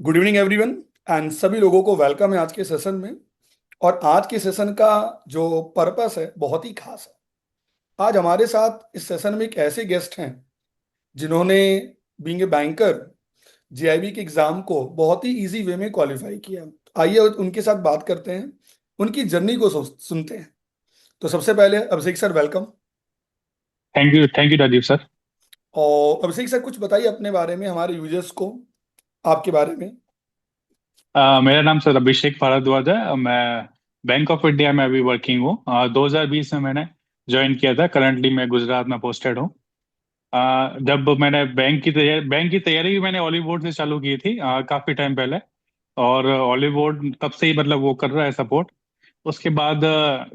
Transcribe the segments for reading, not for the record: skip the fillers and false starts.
Good evening everyone and सभी लोगों को वेलकम है आज के सेशन में। और आज के सेशन का जो पर्पस है बहुत ही खास है। आज हमारे साथ इस सेशन में एक ऐसे गेस्ट हैं जिन्होंने बीइंग ए बैंकर जीआईबी के एग्जाम को बहुत ही इजी वे में क्वालिफाई किया। आइए उनके साथ बात करते हैं, उनकी जर्नी को सुनते हैं। तो सबसे पहले Abhishek sir welcome. Thank you Rajiv sir. और अभिषेक सर कुछ बताइए अपने बारे में, हमारे यूजर्स को आपके बारे में। मेरा नाम सर अभिषेक भारद्वाज है। मैं बैंक ऑफ इंडिया में अभी वर्किंग हूँ। 2020 में मैंने ज्वाइन किया था। करंटली मैं गुजरात में पोस्टेड हूँ। जब मैंने बैंक की तैयारी भी मैंने ऑलिव बोर्ड से चालू की थी काफी टाइम पहले। और ऑलिव बोर्ड तब से ही मतलब वो कर रहा है सपोर्ट। उसके बाद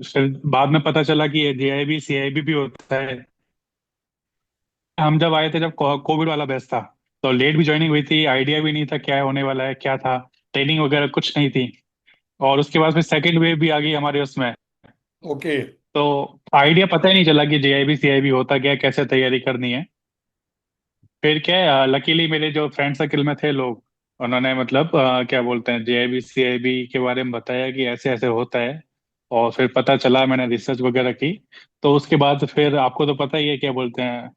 फिर बाद में पता चला कि जेआईबी सीआईबी भी होता है। हम जब आए थे जब कोविड वाला बैच था, तो लेट भी ज्वाइनिंग हुई थी, आइडिया भी नहीं था क्या होने वाला है, क्या था, ट्रेनिंग वगैरह कुछ नहीं थी। और उसके बाद फिर सेकेंड वेव भी आ गई हमारे उसमें। ओके। तो आइडिया पता ही नहीं चला कि जेआईबी सीआईबी होता क्या है, कैसे तैयारी करनी है। फिर क्या है, लकीली मेरे जो फ्रेंड सर्कल में थे लोग, उन्होंने मतलब क्या बोलते हैं जेआईबी सीआईबी के बारे में बताया कि ऐसे ऐसे होता है। और फिर पता चला, मैंने रिसर्च वगैरह की। तो उसके बाद फिर आपको तो पता ही है क्या बोलते हैं,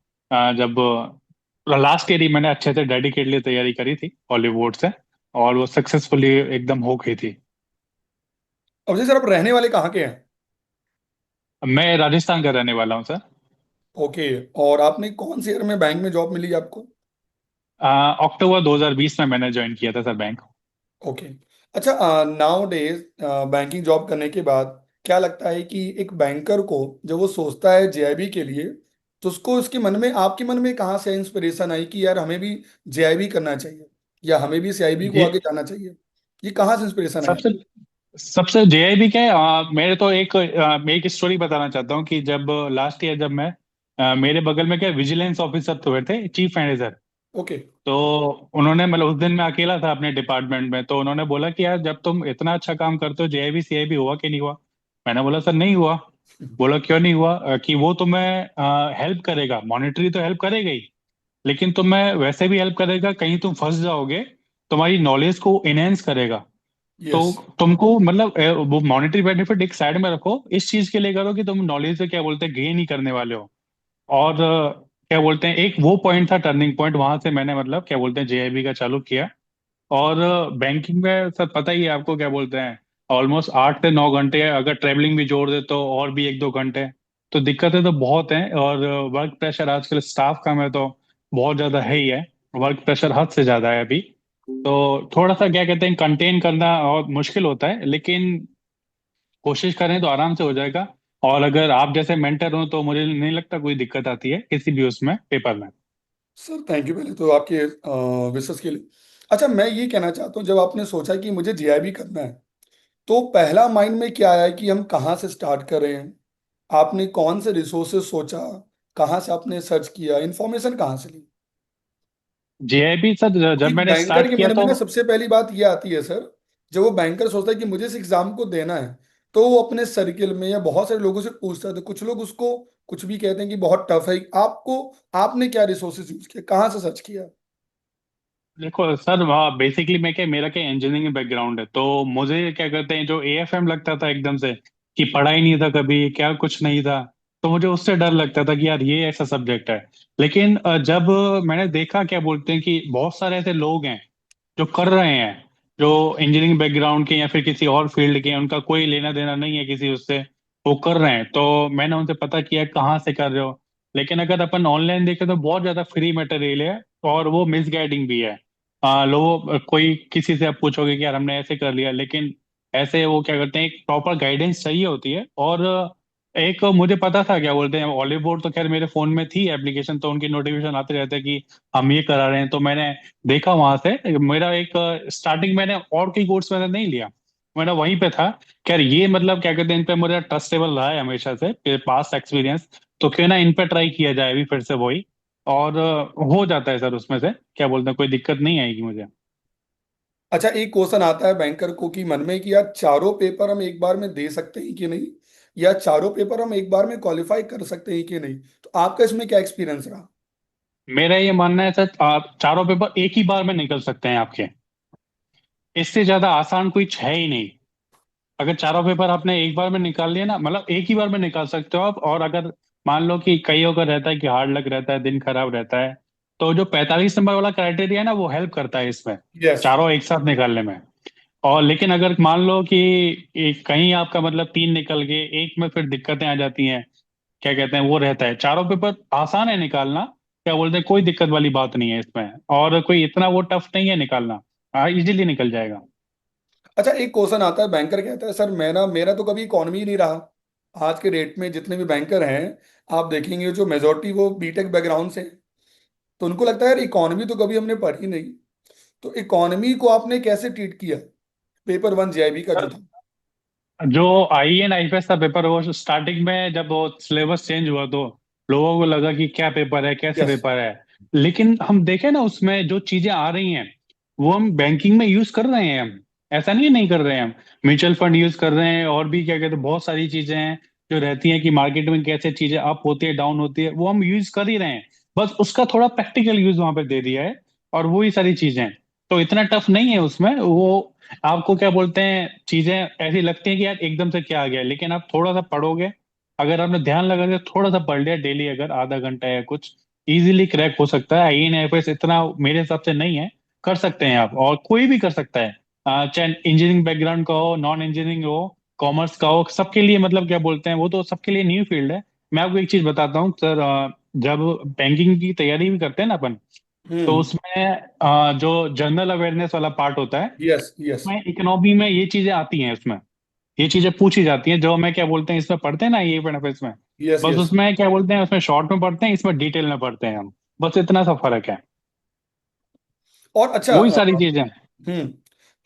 जब लास्ट ईयर ही मैंने अच्छे से डेडिकेटली तैयारी करी थी हॉलीवुड से, और वो सक्सेसफुली एकदम हो गई थी। अभिषेक सर आप रहने वाले कहाँ के हैं? मैं राजस्थान का रहने वाला हूँ सर। ओके। और आपने कौन से ईयर में बैंक में जॉब मिली आपको? अक्टूबर 2020 में मैंने ज्वाइन किया था सर बैंक। ओके। अच्छा, नाउ डेज बैंकिंग जॉब करने के बाद क्या लगता है कि एक बैंकर को जब वो सोचता है जेआईबी के लिए, तो उसको उसके मन में, आपके मन में कहाँ से इंस्पिरेशन आई कि यार हमें भी जेआईबी करना चाहिए या हमें भी सीआईबी को जे आगे जाना चाहिए? ये कहाँ से इंस्पिरेशन आई सबसे आपको? सबसे जेआईबी क्या है, मेरे तो मैं एक स्टोरी बताना चाहता हूँ कि जब लास्ट ईयर जब मैं मेरे बगल में क्या विजिलेंस ऑफिसर तो हुए थे, चीफ मैनेजर। ओके। तो उन्होंने मतलब उस दिन मैं अकेला था अपने डिपार्टमेंट में, तो उन्होंने बोला कि यार जब तुम इतना अच्छा काम करते हो, जेआईबी सीआईबी हुआ कि नहीं हुआ। मैंने बोला सर नहीं हुआ। बोला क्यों नहीं हुआ, कि वो तुम्हें हेल्प करेगा, मॉनेटरी तो हेल्प करेगा ही, लेकिन तुम्हें वैसे भी हेल्प करेगा, कहीं तुम फंस जाओगे, तुम्हारी नॉलेज को इनहेंस करेगा। तो यस। तुमको मतलब वो मॉनेटरी बेनिफिट एक साइड में रखो, इस चीज के लिए करो कि तुम नॉलेज से क्या बोलते हैं गेन ही करने वाले हो। और क्या बोलते हैं, एक वो पॉइंट था, टर्निंग पॉइंट, वहां से मैंने मतलब क्या बोलते हैं जेआईबी का चालू किया। और बैंकिंग में सर पता ही है आपको क्या बोलते हैं, ऑलमोस्ट 8 से 9 घंटे, अगर ट्रेवलिंग भी जोड़ दे तो और भी 1-2 घंटे। तो दिक्कतें तो बहुत हैं, और वर्क प्रेशर आजकल स्टाफ का में तो बहुत ज्यादा है ही है। वर्क प्रेशर हद से ज्यादा है अभी। तो थोड़ा सा क्या कहते हैं कंटेन करना और मुश्किल होता है, लेकिन कोशिश करें तो आराम से हो जाएगा। और अगर आप जैसे मेंटर हो तो मुझे नहीं लगता कोई दिक्कत आती है किसी भी उसमें पेपर में। सर थैंक यू पहले तो आपके विशेष के लिए। अच्छा, मैं ये कहना चाहता हूँ, जब आपने सोचा कि मुझे जीआईबी करना है, तो पहला माइंड में क्या आया कि हम कहाँ से स्टार्ट करें? आपने कौन से रिसोर्सेज सोचा? कहाँ से आपने सर्च किया, इंफॉर्मेशन कहाँ से ली? जेआईबी सर तो जब एक मैंने बैंकर स्टार्ट के किया मन में तो ना सबसे पहली बात ये आती है सर, जब वो बैंकर सोचता है कि मुझे इस एग्जाम को देना है, तो वो अपने सर्किल में या बहुत सारे लोगों से पूछता है, तो कुछ लोग उसको कुछ भी कहते हैं कि बहुत टफ है। आपको, आपने क्या रिसोर्सेज यूज किया, कहाँ से सर्च किया? देखो सर, वहाँ बेसिकली मैं क्या, मेरा क्या इंजीनियरिंग बैकग्राउंड है, तो मुझे क्या कहते हैं जो एएफएम लगता था एकदम से, कि पढ़ा ही नहीं था कभी, क्या कुछ नहीं था। तो मुझे उससे डर लगता था कि यार ये ऐसा सब्जेक्ट है। लेकिन जब मैंने देखा क्या बोलते हैं कि बहुत सारे ऐसे लोग हैं जो कर रहे हैं, जो इंजीनियरिंग बैकग्राउंड के या फिर किसी और फील्ड के हैं, उनका कोई लेना देना नहीं है किसी उससे, वो कर रहे हैं, तो मैंने उनसे पता किया कहाँ से कर रहे हो। लेकिन अगर अपन ऑनलाइन देखें तो बहुत ज्यादा फ्री मटेरियल है, और वो मिसगाइडिंग भी है। लोगों कोई किसी से आप पूछोगे कि यार हमने ऐसे कर लिया, लेकिन ऐसे वो क्या करते हैं, एक प्रॉपर गाइडेंस चाहिए होती है। और एक मुझे पता था क्या बोलते हैं, ऑलिव बोर्ड तो खैर मेरे फोन में थी एप्लीकेशन, तो उनकी नोटिफिकेशन आते रहते हैं कि हम ये करा रहे हैं, तो मैंने देखा वहां से। मेरा एक स्टार्टिंग मैंने और कोई कोर्स मैंने नहीं लिया, मेरा वहीं पे था। खैर ये मतलब क्या कहते हैं, इन पे मुझे ट्रस्टेबल रहा है हमेशा से पास्ट एक्सपीरियंस, तो क्यों ना इन पे ट्राई किया जाए अभी फिर से वही। और हो जाता है सर उसमें से, क्या बोलते हैं, कोई दिक्कत नहीं आएगी मुझे। अच्छा, एक क्वेश्चन आता है बैंकर को कि मन में कि यार चारों पेपर हम एक बार में दे सकते हैं कि नहीं, या चारों पेपर हम एक बार में क्वालिफाई कर सकते हैं कि नहीं? तो आपका इसमें क्या एक्सपीरियंस रहा? मेरा ये मानना है सर, आप चारों पेपर एक ही बार में निकल सकते हैं आपके। इससे ज्यादा आसान कुछ है ही नहीं। अगर चारों पेपर आपने एक बार में निकाल लिया ना, मतलब एक ही बार में निकाल सकते हो आप। और अगर मान लो कि कईयों का रहता है कि हार्ड लक रहता है, दिन खराब रहता है, तो जो 45 नंबर वाला क्राइटेरिया है ना, वो हेल्प करता है इसमें, यस। चारों एक साथ निकालने में। और लेकिन अगर मान लो कि एक कहीं आपका मतलब तीन निकल गए एक में, फिर दिक्कतें आ जाती हैं। क्या कहते हैं, वो रहता है। चारों पेपर आसान है निकालना, क्या बोलते हैं, कोई दिक्कत वाली बात नहीं है इसमें, और कोई इतना वो टफ नहीं है निकालना। हाँ, इजीली निकल जाएगा। अच्छा, एक क्वेश्चन आता है, बैंकर कहता है सर मेरा मेरा तो कभी इकोनॉमी ही नहीं रहा। आज के डेट में जितने भी बैंकर हैं, आप देखेंगे जो मेजोरिटी वो बीटेक बैकग्राउंड से हैं। तो उनको लगता है यार इकोनॉमी तो कभी हमने पढ़ी नहीं। तो इकोनॉमी को आपने कैसे ट्रीट किया, पेपर वन जेआईबी का जो था? जो आई एन आई था पेपर, वो स्टार्टिंग में जब वो सिलेबस चेंज हुआ तो लोगों को लगा कि क्या पेपर है, कैसे यस। पेपर है। लेकिन हम देखें ना, उसमें जो चीजें आ रही हैं वो हम बैंकिंग में यूज कर रहे हैं हम। ऐसा नहीं है नहीं कर रहे हैं हम। म्यूचुअल फंड यूज कर रहे हैं, और भी क्या कहते हैं, बहुत सारी चीजें हैं जो रहती हैं कि मार्केट में कैसे चीजें अप होती है, डाउन होती है, वो हम यूज कर ही रहे हैं। बस उसका थोड़ा प्रैक्टिकल यूज वहां पे दे दिया है, और वही सारी चीजें हैं। तो इतना टफ नहीं है उसमें वो। आपको क्या बोलते हैं, चीजें ऐसी लगती हैं कि यार एकदम से क्या आ गया, लेकिन आप थोड़ा सा पढ़ोगे, अगर आपने ध्यान लगा के थोड़ा सा पढ़ लिया डेली, अगर आधा घंटा या कुछ, इजीली क्रैक हो सकता है। INFS इतना मेरे हिसाब से नहीं है, कर सकते हैं आप, और कोई भी कर सकता है। चाहे इंजीनियरिंग बैकग्राउंड का हो, नॉन इंजीनियरिंग हो, कॉमर्स का हो, सबके लिए, मतलब क्या बोलते हैं, वो तो सबके लिए न्यू फील्ड है। मैं आपको एक चीज बताता हूँ सर, जब बैंकिंग की तैयारी भी करते हैं ना अपन, तो हम्म। उसमें जो जनरल अवेयरनेस वाला पार्ट होता है, यस यस। में इकोनॉमी में ये चीजें आती हैं उसमें। ये चीजें पूछी जाती हैं जो हमें क्या बोलते हैं इसमें पढ़ते हैं ना, ये बेनिफिट्स में। यस बस यस। उसमें क्या बोलते हैं, उसमें शॉर्ट में पढ़ते हैं, इसमें डिटेल में पढ़ते हैं हम। बस इतना सा फर्क है। और अच्छा वही सारी चीजें। हम्म।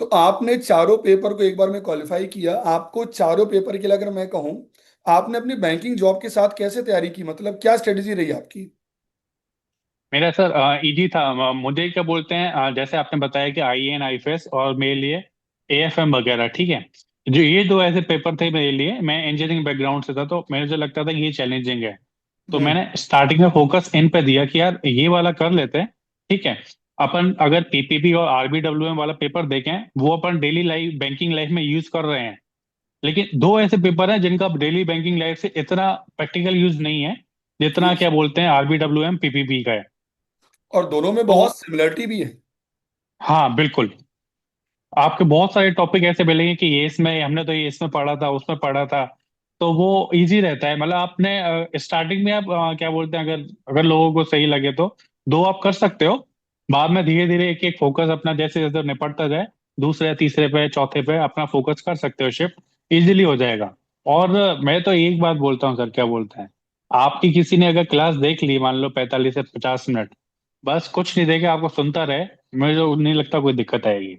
तो आपने चारों पेपर को एक बार में क्वालिफाई किया, आपको चारों पेपर के लिए अगर मैं कहूँ, आपने अपनी बैंकिंग जॉब के साथ कैसे तैयारी की, मतलब क्या स्ट्रेटेजी रही आपकी? मेरा सर इजी था। मुझे क्या बोलते हैं, जैसे आपने बताया कि IAN IFS, और मेरे लिए AFM वगैरह, ठीक है। जो ये दो ऐसे पेपर थे मेरे लिए, मैं इंजीनियरिंग बैकग्राउंड से था, तो मेरे जो लगता था कि ये चैलेंजिंग है। तो हम्म। मैंने स्टार्टिंग में फोकस इन पे दिया कि यार ये वाला कर लेते हैं, ठीक है। अपन अगर PPP और RBWM वाला पेपर देखें, वो अपन डेली लाइफ बैंकिंग लाइफ में यूज कर रहे हैं। लेकिन दो ऐसे पेपर हैं जिनका डेली बैंकिंग लाइफ से इतना प्रैक्टिकल यूज नहीं है, जितना ठीक। क्या बोलते हैं RBWM PPP का है। और दोनों में तो बहुत सिमिलरिटी भी है। हाँ बिल्कुल, आपके बहुत सारे टॉपिक ऐसे मिलेंगे कि ये इसमें हमने तो ये इसमें पढ़ा था, उसमें पढ़ा था। तो वो इजी रहता है। मतलब आपने स्टार्टिंग में आप क्या बोलते हैं, अगर अगर लोगों को सही लगे तो दो आप कर सकते हो। बाद में धीरे धीरे एक एक फोकस अपना जैसे जैसे निपटता जाए, दूसरे तीसरे पे चौथे पे अपना फोकस कर सकते हो शिफ्ट, इजीली हो जाएगा। और मैं तो एक बात बोलता हूँ सर, क्या बोलते हैं, आपकी किसी ने अगर क्लास देख ली, मान लो 45 से 50 मिनट, बस कुछ नहीं देगा, आपको सुनता रहे, मुझे तो नहीं लगता कोई दिक्कत आएगी।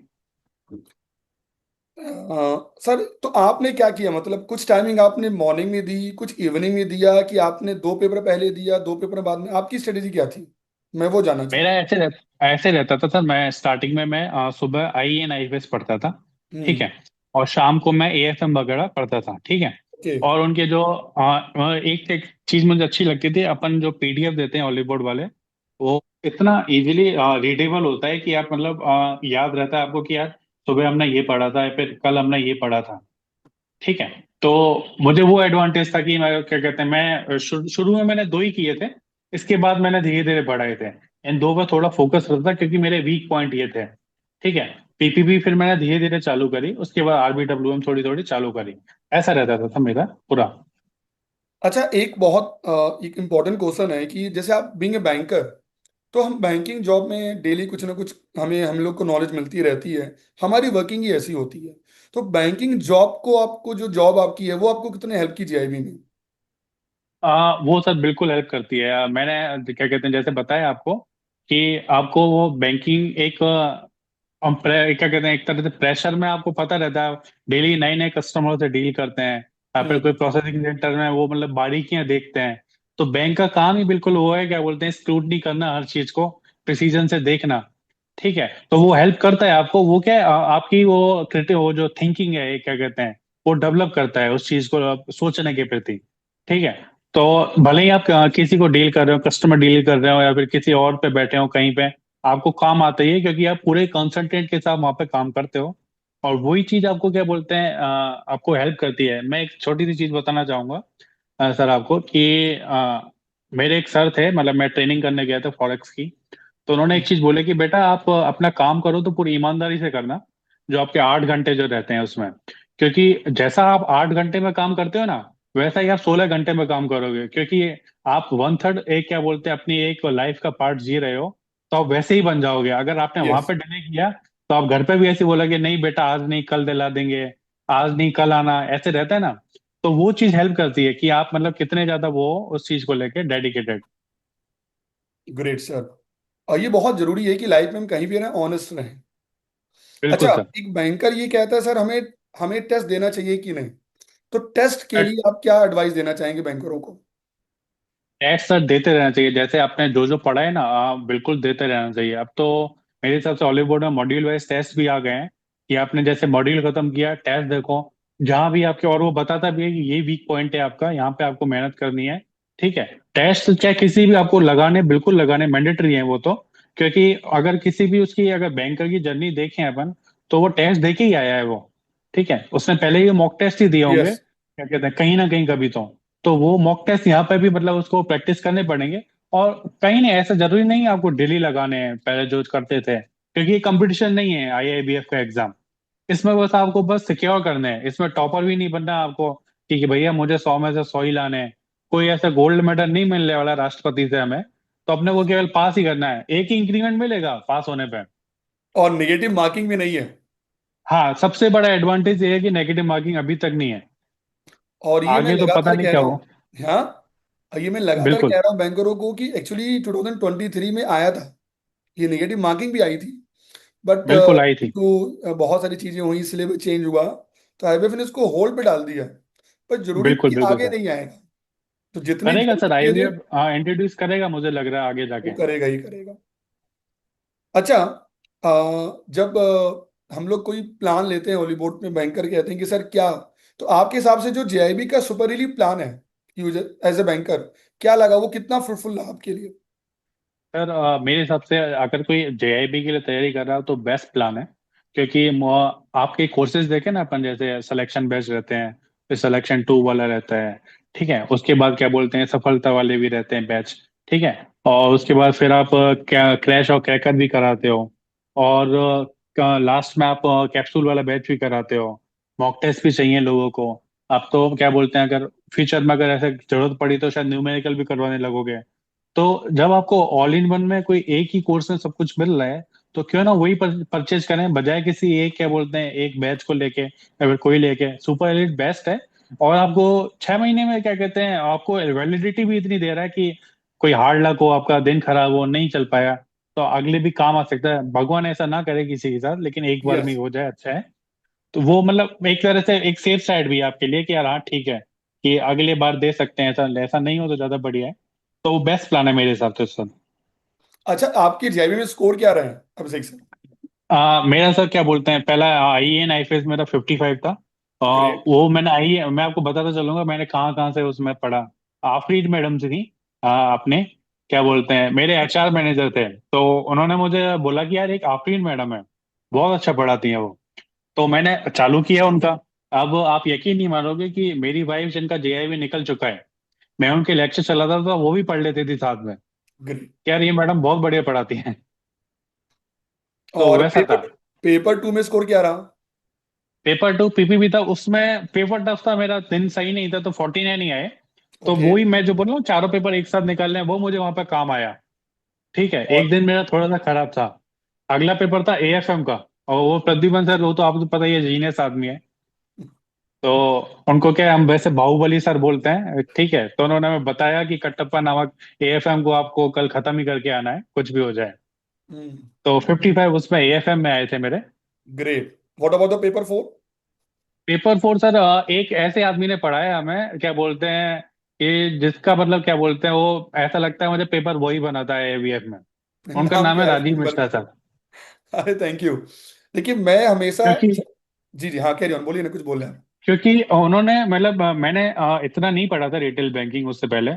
सर तो आपने क्या किया, मतलब कुछ टाइमिंग आपने मॉर्निंग में दी, कुछ इवनिंग में दिया, कि आपने दो पेपर पहले दिया दो पेपर बाद में, आपकी स्ट्रेटेजी क्या थी? मैं वो जानना मेरा चाहूँ। ऐसे रहता था सर। मैं स्टार्टिंग में मैं सुबह IAN IFS पढ़ता था, ठीक हम्म। है। और शाम को मैं AFM वगैरह पढ़ता था, ठीक है। ओके। और उनके जो एक एक चीज मुझे अच्छी लगती थी, अपन जो PDF देते हैं हॉलीवुड वाले, वो इतना इजीली रीडेबल होता है कि आप मतलब याद रहता है आपको कि यार सुबह हमने ये पढ़ा था, या फिर कल हमने ये पढ़ा था, ठीक है। तो मुझे वो एडवांटेज था कि मैं क्या कहते हैं, मैं शुरू में मैंने दो ही किए थे, इसके बाद मैंने धीरे धीरे बढ़ाए थे। इन दो पर थोड़ा फोकस रहता था क्योंकि मेरे वीक पॉइंट ये थे, ठीक है। PPP फिर मैंने धीरे धीरे चालू करी, उसके बाद RBWM थोड़ी थोड़ी चालू करी। ऐसा रहता था मेरा पूरा। अच्छा, एक बहुत एक इम्पोर्टेंट क्वेश्चन है कि जैसे आप बीइंग ए बैंकर, तो हम बैंकिंग जॉब में डेली कुछ ना कुछ हमें हम लोग को नॉलेज मिलती रहती है। हमारी वर्किंग ही ऐसी होती है। तो बैंकिंग जॉब को, आपको जो जॉब आपकी है वो आपको कितने हेल्प की जीआईबी में? वो सर बिल्कुल हेल्प करती है। मैंने क्या कहते हैं, जैसे बताया आपको कि आपको वो बैंकिंग एक क्या कहते हैं, एक तरह से प्रेशर में आपको पता रहता है, डेली नए नए कस्टमर से डील करते हैं, या फिर हम्म। कोई प्रोसेसिंग सेंटर में वो मतलब बारीकियां देखते हैं। तो बैंक का काम ही बिल्कुल वो है, क्या बोलते हैं, स्क्रूटनी करना, हर चीज को प्रिसीजन से देखना, ठीक है। तो वो हेल्प करता है आपको, वो क्या है, आपकी वो क्रिटिव वो जो थिंकिंग है, ये क्या कहते हैं, वो डेवलप करता है उस चीज को सोचने के प्रति, ठीक है। तो भले ही आप किसी को डील कर रहे हो, कस्टमर डील कर रहे हो, या फिर किसी और पे बैठे हो कहीं पे, आपको काम आता ही है क्योंकि आप पूरे कंसंट्रेट के साथ वहां पे काम करते हो। और वही चीज आपको क्या बोलते हैं आपको हेल्प करती है। मैं एक छोटी सी चीज बताना चाहूंगा सर आपको कि मेरे एक सर थे, मतलब मैं ट्रेनिंग करने गया था फॉरेक्स की। तो उन्होंने एक चीज बोले कि बेटा आप अपना काम करो तो पूरी ईमानदारी से करना, जो आपके 8 घंटे जो रहते हैं उसमें। क्योंकि जैसा आप 8 घंटे में काम करते हो ना, वैसा ही आप 16 घंटे में काम करोगे। क्योंकि आप 1/3 एक क्या बोलते हैं अपनी एक लाइफ का पार्ट जी रहे हो, तो आप वैसे ही बन जाओगे। अगर आपने वहां यस। पे डिले किया तो आप घर पे भी ऐसे बोलोगे नहीं बेटा आज नहीं कल दिला देंगे, आज नहीं कल आना, ऐसे रहता है ना। तो वो चीज हेल्प करती है कि आप मतलब कितने ज्यादा वो उस चीज को लेके डेडिकेटेड। Great sir. और ये बहुत जरूरी है कि लाइफ में हम कहीं भी ना ऑनेस्ट रहें। बिल्कुल अच्छा, सर। एक बैंकर ये कहता है सर हमें हमें टेस्ट देना चाहिए कि नहीं, तो टेस्ट के लिए आप क्या एडवाइस देना चाहेंगे बैंकरों को? टेस्ट सर देते रहना चाहिए, जैसे आपने जो जो पढ़ा है ना बिल्कुल देते रहना चाहिए। अब तो मेरे हिसाब से हॉलीवुड में मॉड्यूल वाइज टेस्ट भी आ गए हैं कि आपने जैसे मॉड्यूल खत्म किया टेस्ट देखो जहां भी आपके, और वो बताता भी है कि ये वीक पॉइंट है आपका, यहाँ पे आपको मेहनत करनी है। ठीक है, टेस्ट चाहे किसी भी आपको लगाने, बिल्कुल लगाने मैंडेटरी है वो तो। क्योंकि अगर किसी भी उसकी अगर बैंकर की जर्नी देखें अपन, तो वो टेस्ट दे के ही आया है वो। ठीक है, उसने पहले ही मॉक टेस्ट ही दिए होंगे, यस। क्या कहते हैं, कहीं ना कहीं कभी तो वो मॉक टेस्ट यहाँ पे भी मतलब उसको प्रैक्टिस करने पड़ेंगे। और कहीं नहीं, ऐसा जरूरी नहीं है आपको डेली लगाने हैं पहले जो करते थे, क्योंकि ये कंपटीशन नहीं है आईआईबीएफ का एग्जाम। इसमें बस आपको बस सिक्योर करने हैं, इसमें टॉपर भी नहीं बनना है आपको कि भैया मुझे 100 में से 100 ही लाने हैं। कोई ऐसा गोल्ड मेडल नहीं मिलने वाला राष्ट्रपति से हमें। तो अपने को केवल पास ही करना है, एक ही इंक्रीमेंट मिलेगा पास होने पे। और नेगेटिव मार्किंग भी नहीं है। हाँ, सबसे बड़ा एडवांटेज ये है कि नेगेटिव मार्किंग अभी तक नहीं है। और ये मैं आगे तो पता लगातार नहीं कह क्या रहा हो। हूँ। हाँ, और ये मैं लगातार बिल्कुल कह रहा हूँ बैंकरों को कि एक्चुअली 2023 में आया था, ये नेगेटिव मार्किंग भी आई थी। बट बिल्कुल आई थी। तो बहुत सारी चीजें हुई, सिलेबस चेंज हुआ, तो आईबीएफ ने इसको होल्ड पे डाल दिया। पर जरूरी नहीं बिल्कुल कि बिल्कुल आगे सर। नहीं आएगा, तो जितनी करेगा जल्द सर ये दे आईवीएफ, हाँ इंट्रोड्यूस करेगा मुझे लग रहा है आगे वो जाके। करेगा ही करेगा। अच्छा, जब हम लोग कोई प्लान लेते हैं हॉलीवुड में, बैंकर कहते हैं कि सर क्या, तो आपके हिसाब से जो जेआईबी का सुपर रिलीव प्लान है यूजर एज ए बैंकर, क्या लगा वो कितना फ्रूटफुल रहा आपके लिए? सर मेरे हिसाब से अगर कोई जेआईबी के लिए तैयारी कर रहा हो तो बेस्ट प्लान है। क्योंकि आपके कोर्सेज देखे ना अपन, जैसे सिलेक्शन बेस्ड रहते हैं, फिर सिलेक्शन 2 वाला रहता है। ठीक है, उसके बाद क्या बोलते हैं सफलता वाले भी रहते हैं बैच। ठीक है, और उसके बाद फिर आप क्या क्रैश और क्रैकर भी कराते हो। और लास्ट में आप कैप्सूल वाला बैच भी कराते हो। मॉक टेस्ट भी चाहिए लोगों को। आप तो क्या बोलते हैं अगर फ्यूचर में अगर ऐसे जरूरत पड़ी तो शायद न्यूमेरिकल भी करवाने लगोगे। तो जब आपको ऑल इन वन में कोई एक ही कोर्स में सब कुछ मिल रहा है, तो क्यों ना वही परचेज करें, बजाय किसी एक क्या बोलते हैं एक बैच को लेके या फिर कोई लेके। सुपर एलिट बेस्ट है। और आपको 6 महीने में क्या कहते हैं आपको वैलिडिटी भी इतनी दे रहा है कि कोई हार्ड लक हो, आपका दिन खराब हो, नहीं चल पाया, तो अगले भी काम आ सकता है। भगवान ऐसा ना करे किसी के साथ, लेकिन एक बार में ही यस। हो जाए अच्छा है। तो वो मतलब एक तरह से एक सेफ साइड भी है आपके लिए कि यार हाँ ठीक है कि अगले बार दे सकते हैं, ऐसा ऐसा नहीं हो तो ज्यादा बढ़िया है। तो वो बेस्ट प्लान है मेरे हिसाब से सर। अच्छा, आपके जेआईबी में स्कोर क्या रहे हैं अभिषेक सर? मेरा सर क्या बोलते हैं पहला आई एन आई फेस मेरा 55 था। ग्रेट। वो मैंने आई, मैं आपको बताता चलूंगा मैंने कहाँ कहाँ से उसमें पढ़ा। आफरीद मैडम से थी अपने क्या बोलते हैं मेरे एचआर मैनेजर थे, तो उन्होंने मुझे बोला कि यार एक आफरीन मैडम है, बहुत अच्छा पढ़ाती है वो। तो मैंने चालू किया उनका। अब आप यकीन नहीं मानोगे कि मेरी वाइफ जिनका जेआईबी निकल चुका है, मैं उनके लेक्चर चलाता था वो भी पढ़ लेती थी साथ में। ग्रेट। यार ये मैडम बहुत बढ़िया पढ़ाती हैं। तो और वैसा था। पेपर 2 में स्कोर क्या रहा? पेपर 2 पीपीबी था, उसमें पेपर टफ था, मेरा दिन सही नहीं था तो 49 ही आए। तो ओके। वही मैं जो बोल रहा हूँ चारों पेपर एक साथ निकालने हैं, वो मुझे वहां पे काम आया। ठीक है, और एक दिन मेरा थोड़ा सा खराब था। अगला पेपर था एएफएम का, और वो प्रद्युमन सर, वो तो आपको पता ही है जीनियस आदमी है। तो उनको क्या है, हम वैसे बाहुबली सर बोलते हैं। ठीक है, तो उन्होंने हमें बताया कि कटप्पा नामक एएफएम को आपको कल खत्म ही करके आना है कुछ भी हो जाए। तो 55 उसमें एएफएम में आए थे मेरे। Great. What about the paper 4? Paper 4 sir एक ऐसे आदमी ने पढ़ाया हमें, क्या बोलते हैं कि जिसका मतलब क्या बोलते हैं वो ऐसा लगता है मुझे पेपर वही बनाता है एवीएफ में। उनका नाम नाम है क्या है राजीव सिंपल मिश्रा में? सर। अरे थैंक यू। देखिए मैं हमेशा, क्योंकि जी जी हाँ, कैरी ऑन, बोलिए ना, कुछ बोल रहे हैं क्योंकि उन्होंने मतलब मैंने इतना नहीं पढ़ा था रिटेल बैंकिंग उससे पहले।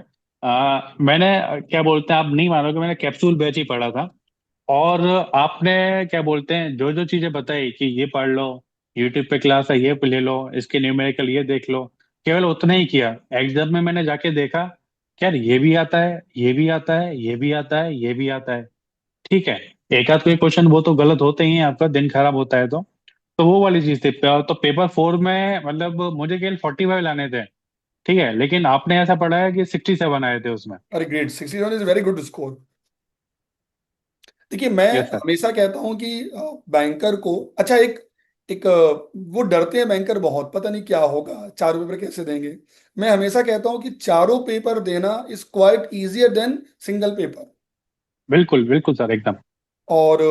मैंने क्या बोलते हैं आप नहीं मानोगे, मैंने कैप्सूल बैच ही पढ़ा था। और आपने क्या बोलते हैं जो जो चीजें बताई कि ये पढ़ लो, यूट्यूब पे क्लास है, ये ले लो, इसके न्यूमेरिकल ये देख लो। केवल उतना ही किया। एग्जाम में मैंने जाके देखा कि यार ये भी आता है, ये भी आता है, ये भी आता है, ये भी आता है। ठीक है, एक आध कोई क्वेश्चन वो तो गलत होते ही हैं, आपका दिन खराब होता है तो वो वाली चीज थी। तो पेपर 4 में मतलब मुझे केवल 45 लाने थे। ठीक है, लेकिन आपने ऐसा पढ़ा है कि 67 आए थे उसमें। अरे great, 67 is very good score. देखिए मैं यस सर। हमेशा कहता हूं कि बैंकर को, अच्छा एक एक वो डरते हैं बैंकर बहुत, पता नहीं क्या होगा, चारों पेपर कैसे देंगे। मैं हमेशा कहता हूं कि चारों पेपर देना is quite easier than single paper. बिल्कुल बिल्कुल सर, एकदम। और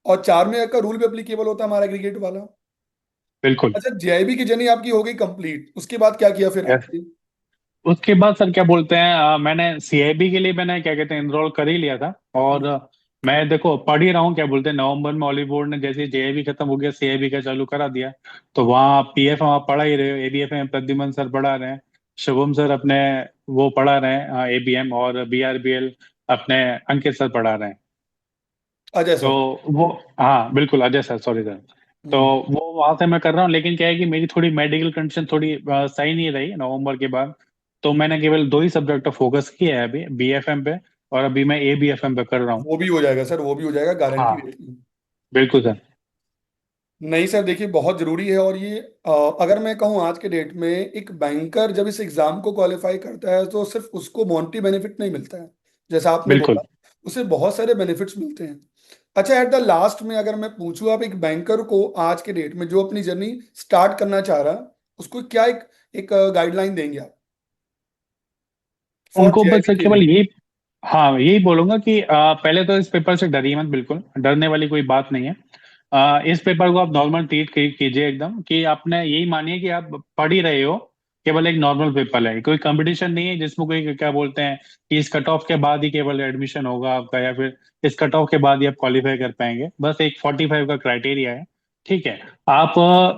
और 4 में का रूल भी एप्लीकेबल होता है हमारा एग्रीगेट वाला। बिल्कुल। अच्छा, जेआईबी की जर्नी आपकी हो गई कंप्लीट, उसके बाद क्या किया फिर यस। आपने? उसके बाद सर क्या बोलते हैं, मैंने सीआईबी के लिए मैंने क्या कहते हैं एनरोल कर ही लिया था। और मैं देखो पढ़ ही रहा हूँ, क्या बोलते हैं, नवंबर में ऑली बोर्ड ने जैसे जेआईबी खत्म हो गया, सीआईबी का चालू करा दिया। तो वहाँ पीएफ हम आप पढ़ा ही रहे हो, एबीएफ में प्रद्युमन सर पढ़ा रहे हैं, शुभम सर अपने वो पढ़ा रहे हैं एबीएम, और बीआरबीएल अपने अंकित सर पढ़ा रहे हैं। अजय तो सर। वो, हाँ बिल्कुल अजय सर, सॉरी सर। तो हम्म। वो वहां से मैं कर रहा हूँ, लेकिन क्या है कि मेरी थोड़ी मेडिकल कंडीशन थोड़ी सही नहीं रही नवंबर के बाद। तो मैंने केवल दो ही सब्जेक्ट पर फोकस किया है अभी, बीएफएम पे, और अभी मैं एबीएफएम पे कर रहा हूँ। वो भी हो जाएगा सर, वो भी हो जाएगा, गारंटी हाँ रहती है। बिल्कुल सर। नहीं सर, देखिए बहुत जरूरी है। और ये अगर मैं कहूँ आज के डेट में एक बैंकर जब इस एग्जाम को क्वालिफाई करता है तो सिर्फ उसको मॉनेटरी बेनिफिट नहीं मिलता है, जैसा आपने बिल्कुल। बोला, उसे बहुत सारे बेनिफिट मिलते हैं। अच्छा, एट द लास्ट में अगर मैं पूछूं, आप एक बैंकर को आज के डेट में जो अपनी जर्नी स्टार्ट करना चाह रहा, उसको क्या एक एक गाइडलाइन देंगे आप फॉर उनको बस जेआईबी के केवल लिए? यही, हाँ यही बोलूंगा कि पहले तो इस पेपर से डरिए मत, बिल्कुल डरने वाली कोई बात नहीं है। इस पेपर को आप नॉर्मल ट्रीट कीजिए एकदम, कि आपने यही मानिए कि आप पढ़ ही रहे हो। केवल एक नॉर्मल पेपर है, कोई कंपटीशन नहीं है जिसमें कोई क्या बोलते हैं कि इस कट ऑफ के बाद ही केवल एडमिशन होगा आपका, या फिर इस कट ऑफ के बाद ही आप क्वालिफाई कर पाएंगे। बस एक 45 का क्राइटेरिया है। ठीक है। आप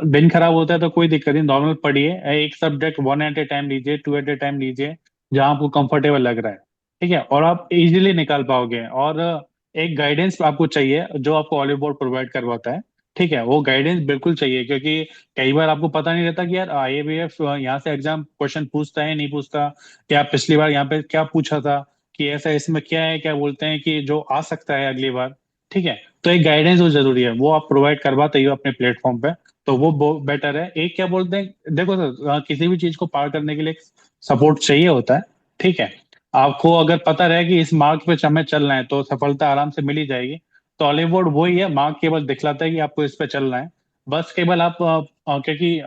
दिन खराब होता है तो कोई दिक्कत नहीं, नॉर्मल पढ़िए, एक subject one at a time लीजिए, टू एट ए टाइम लीजिए, जहां आपको कंफर्टेबल लग रहा है। ठीक है, और आप इजीली निकाल पाओगे। और एक गाइडेंस आपको चाहिए जो आपको ऑलिव बोर्ड प्रोवाइड करवाता है। ठीक है, वो गाइडेंस बिल्कुल चाहिए, क्योंकि कई बार आपको पता नहीं रहता कि यार आईएबीएफ यहाँ से एग्जाम क्वेश्चन पूछता है नहीं पूछता, या पिछली बार यहाँ पे क्या पूछा था, कि ऐसा इसमें क्या है, क्या बोलते हैं कि जो आ सकता है अगली बार। ठीक है, तो एक गाइडेंस वो जरूरी है, वो आप प्रोवाइड करवाते ही हो अपने प्लेटफॉर्म पे। तो वो बेटर है। एक क्या बोलते हैं, देखो सर, किसी भी चीज को पार करने के लिए सपोर्ट चाहिए होता है। ठीक है, आपको अगर पता रहे कि इस मार्ग पे हमें चलना है तो सफलता आराम से मिल ही जाएगी। तो हॉलीवुड वही है, मार्ग केवल दिखलाता है कि आपको इस पे चलना है। बस केवल आप क्योंकि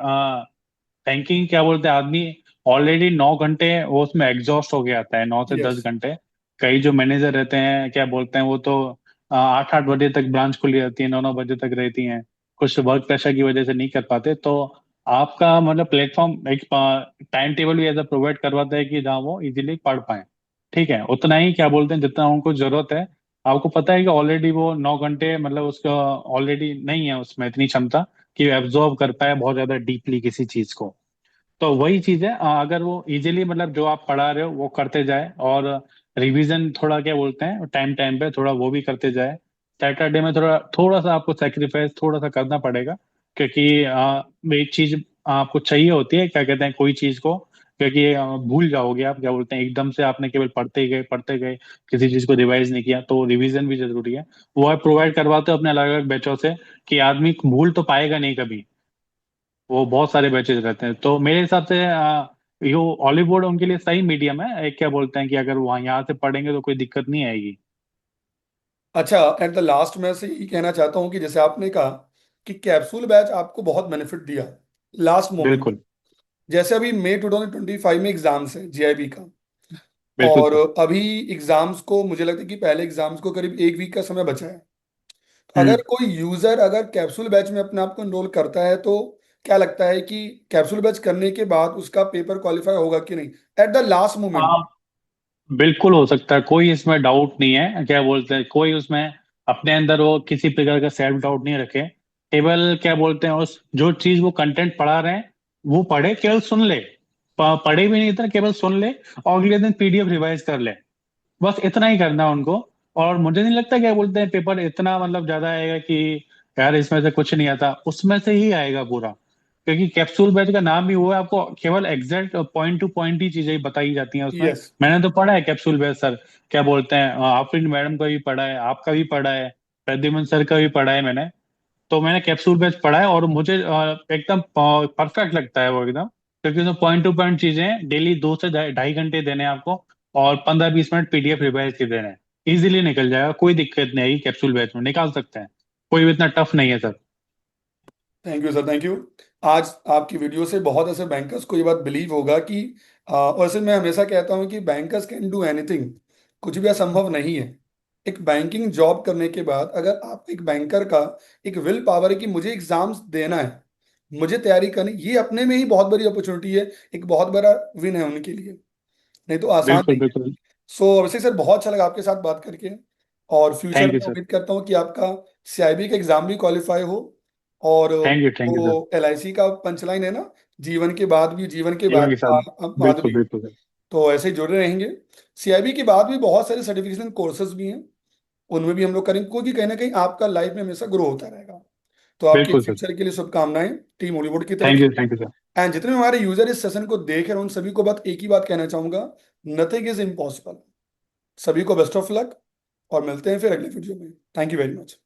बैंकिंग क्या बोलते हैं, आदमी ऑलरेडी 9 घंटे वो उसमें एग्जॉस्ट हो गया आता है, 9 से 10 घंटे। कई जो मैनेजर रहते हैं क्या बोलते हैं, वो तो 8 8 बजे तक ब्रांच खुली रहती है, 9 9 बजे तक रहती हैं। कुछ वर्क प्रेशर की वजह से नहीं कर पाते। तो आपका मतलब प्लेटफॉर्म एक टाइम टेबल भी ऐसा प्रोवाइड करवाता है कि जहाँ वो इजीली पढ़ पाए। ठीक है, उतना ही क्या बोलते हैं जितना उनको जरूरत है। आपको पता है कि ऑलरेडी वो 9 घंटे मतलब उसका ऑलरेडी नहीं है उसमें इतनी क्षमता कि एब्जॉर्ब कर पाए बहुत ज्यादा डीपली किसी चीज को। तो वही चीज है, अगर वो इजीली मतलब जो आप पढ़ा रहे हो वो करते जाए, और रिवीजन थोड़ा क्या बोलते हैं टाइम टाइम पे थोड़ा वो भी करते जाए। सैटरडे में थोड़ा थोड़ा सा आपको सेक्रीफाइस थोड़ा सा करना पड़ेगा, क्योंकि एक चीज आपको चाहिए होती है, क्या कहते हैं, कोई चीज को, क्योंकि भूल जाओगे आप, क्या बोलते हैं, एकदम से आपने केवल पढ़ते गए, किसी चीज को रिवाइज नहीं किया। तो रिवीजन भी जरूरी है। वो आप प्रोवाइड करवाते हो अपने अलग अलग बैचों से, कि आदमी भूल तो पाएगा नहीं कभी। वो बहुत सारे बैचेस रहते हैं, तो मेरे हिसाब से यो हॉलीवुड उनके लिए सही मीडियम है। एक क्या बोलते हैं कि अगर वहाँ यहाँ से पढ़ेंगे तो कोई दिक्कत नहीं आएगी। अच्छा, एट द लास्ट मैं से यही कहना चाहता हूँ कि जैसे आपने कहा कि कैप्सूल बैच आपको बहुत बेनिफिट दिया लास्ट मोमेंट, बिल्कुल जैसे अभी मई 2025 में एग्जाम्स है जेआईबी का, बिल्कुल और सर। अभी एग्जाम्स को मुझे लगता है कि पहले एग्जाम्स को करीब एक वीक का समय बचा है। तो हम्म। अगर कोई यूजर अगर कैप्सूल बैच में अपने आप को एनरोल करता है तो क्या लगता है कि कैप्सूल बैच करने के बाद उसका पेपर क्वालिफाई होगा कि नहीं एट द लास्ट मोमेंट? हाँ बिल्कुल हो सकता है, कोई इसमें डाउट नहीं है, क्या बोलते हैं, कोई उसमें अपने अंदर वो किसी प्रकार का सेल्फ डाउट नहीं रखे। केवल क्या बोलते हैं, उस जो चीज वो कंटेंट पढ़ा रहे हैं वो पढ़े, केवल सुन ले, पढ़े भी नहीं इतना, केवल सुन ले, और अगले दिन पीडीएफ रिवाइज कर ले। बस इतना ही करना है उनको। और मुझे नहीं लगता क्या बोलते हैं पेपर इतना मतलब ज्यादा आएगा कि यार इसमें से कुछ नहीं आता, उसमें से ही आएगा पूरा। क्योंकि कैप्सूल बैच का नाम ही वो है, आपको केवल एग्जैक्ट पॉइंट टू पॉइंट ही चीजें बताई जाती हैं उसमें। यस। मैंने तो पढ़ा है कैप्सूल बैच सर, क्या बोलते हैं, आफरीन मैडम का भी पढ़ा है, आपका भी पढ़ा है, प्रद्युमन सर का भी पढ़ा है मैंने। तो मैंने कैप्सूल बैच पढ़ा है, और मुझे एकदम परफेक्ट लगता है वो एकदम। क्योंकि उसमें पॉइंट टू पॉइंट चीजें हैं, डेली 2 से ढाई घंटे देने हैं आपको, और 15-20 मिनट पीडीएफ रिवाइज के देने हैं। इजीली निकल जाएगा, कोई दिक्कत नहीं आएगी, कैप्सूल बैच में निकाल सकते हैं। कोई भी इतना टफ नहीं है sir. Thank you sir, thank you. आज आपकी वीडियो से बहुत ऐसे बैंकर्स को ये बात बिलीव होगा कि वैसे मैं हमेशा कहता हूँ कि बैंकर्स कैन डू एनीथिंग, कुछ भी असंभव नहीं है। एक बैंकिंग जॉब करने के बाद अगर आप एक बैंकर का एक विल पावर है कि मुझे एग्जाम्स देना है, मुझे तैयारी करनी, ये अपने में ही बहुत बड़ी अपॉर्चुनिटी है, एक बहुत बड़ा विन है उनके लिए, नहीं तो आसान बिल्कुल नहीं है। बिल्कुल। सो वैसे सर बहुत अच्छा लगा आपके साथ बात करके, और फ्यूचर थैंक यू में सर। उम्मीद करता हूँ कि आपका सीआईबी का एग्जाम भी क्वालिफाई हो, और थैंक यू सर। वो एलआईसी का पंचलाइन है ना, जीवन के बाद भी, जीवन के जीवन बाद के साथ। बाद बिल्कुल भी, बिल्कुल सर। तो ऐसे ही जुड़े रहेंगे। सीआईबी के बाद भी बहुत सारे सर्टिफिकेशन कोर्सेज भी हैं, उनमें भी हम लोग करेंगे, क्योंकि कहीं ना कहीं आपका लाइफ में हमेशा ग्रो होता रहेगा। तो आपके बिल्कुल सर। फ्यूचर के लिए शुभकामनाएं टीम हॉलीवुड की तरफ से। Thank you sir. एंड जितने भी हमारे यूजर इस सेशन को देख रहे हैं उन सभी को बस एक ही बात कहना चाहूंगा, नथिंग इज इम्पॉसिबल। सभी को बेस्ट ऑफ लक, और मिलते हैं फिर अगले वीडियो में। Thank you very much.